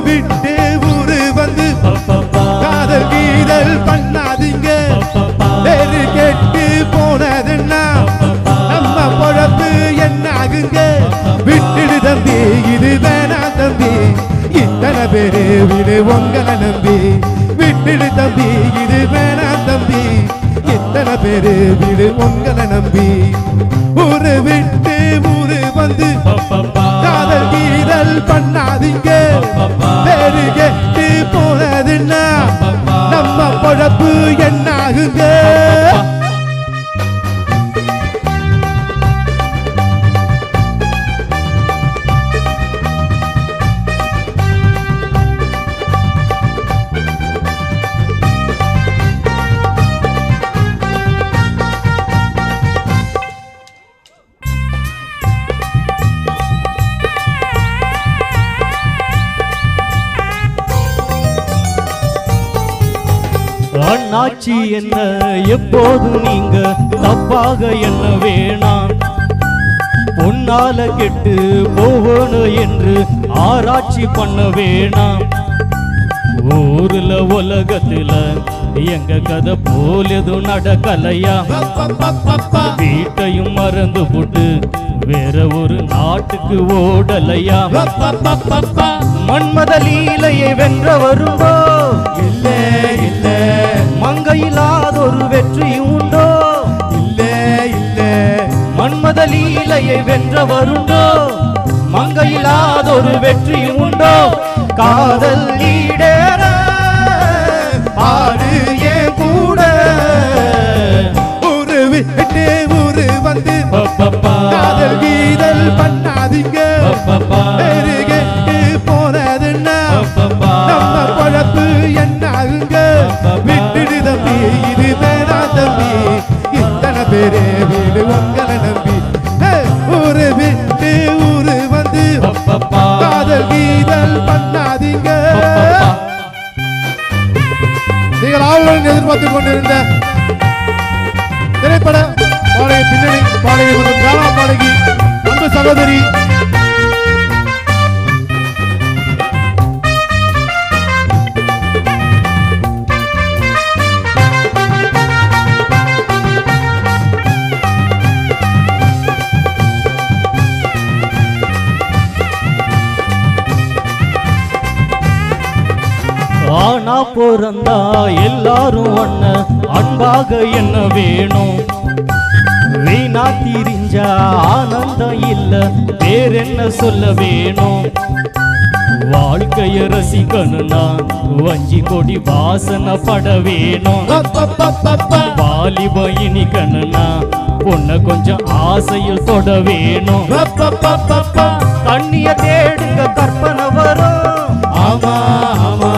விட்டு ஊரு வந்து காதல் கீதல் பண்ணாதீங்க பேரு கெட்டு போனதுன்னா நம்ம பொழப்பு என்ன ஆகுங்க விட்டுடு தம்பி இது வேணாம் தம்பி இத்தனை பேரு விடு உங்களை நம்பி விட்டுடு தம்பி இது வேணாம் தம்பி இத்தனை பேரு விடு உங்களை நம்பி ஊரு விட்டு ஊரு வந்து காதல் கீதல் பண்ணாதீங்க பேரு கெட்டு போனதுன்னா நம்ம பொழப்பு என்ன ஆகுங்க அண்ணாச்சி என்ன எப்போதும் நீங்க தப்பாக என்ன வேணாம் பொன்னால கெட்டு போகணும் என்று ஆராய்ச்சி பண்ண வேணாம் ஊர்ல உலகத்துல எங்க கதை போல் எதுவும் நடக்கலையா வீட்டையும் மறந்து போட்டு வேற ஒரு நாட்டுக்கு ஓடலையா மன்மத லீலையை வென்ற வரும்போ இல்ல இல்ல மங்கையில்லாத ஒரு வெற்றி உண்டோ இல்ல இல்ல மன்மத லீலையை வென்ற வருண்டோ மங்கையில்லாத ஒரு வெற்றி உண்டோ காதல் ஈடேற ஆடு ஏன் கூட ஊரு விட்டு ஊரு வந்து காதல் கீதல் பண்ணாதீங்க பேரு கெட்டு போனதுன்னா நம்ம பொழப்பு என்ன ஆகுங்க விட்டுடு தம்பி இது வேணாம் தம்பி இத்தனை பேரு வீடு உங்களை நம்பி ஊரு விட்டு ஊரு வந்து காதல் கீதல் பண்ணாதீங்க நீங்கள் ஆவலுடன் எதிர்பார்த்துக் கொண்டிருந்த திரைப்பட பாடகி பின்னணி பாடகி மற்றும் டிராமா பாடகி அன்பு சகோதரி ஆனா பிறந்தா எல்லாரும் ஒன்ன அன்பாக என்ன வேணும் வீணா திரிஞ்சா ஆனந்தம் இல்ல வேறென்ன சொல்ல வேணும் வாழ்க்கைய ரசிக்கணும்னா வஞ்சி கொடி வாசனை பட வேணும் வாலிப இனிக்கணும்னா பொண்ண கொஞ்சம் ஆசையில் தொட வேணும் கண்ணிய தேடுங்க கற்பனை வரும் ஆமா ஆமா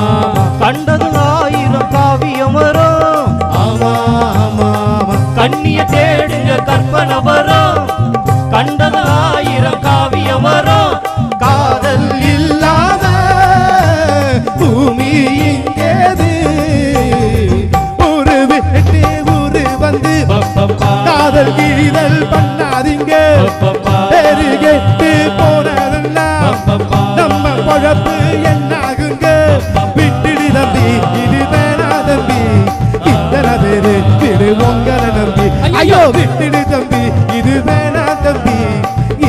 கண்டது ஆயிரம் காவியம் வரும் ஆமா ஆமா கண்ணிய தேடுங்க கற்பனை வரும் கண்டது ஆயிரம் காவியம் வரும் காதல் இல்லாத பூமி இங்கேது ஊரு விட்டு ஊரு வந்து காதல் கீதல் பண்ணாதீங்க பேரு கெட்டு போனதுன்னா நம்ம பொழப்பு என்ன ஆகுங்க விட்டுடு தம்பி இது வேணா தம்பி இத்தனை பேரு விடு உங்களை நம்பி ஐயோ விட்டுடு தம்பி இது வேணா தம்பி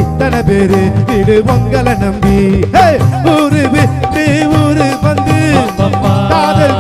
இத்தனை பேரு விடு உங்களை நம்பி ஊரு விட்டு ஊரு வந்து காதல்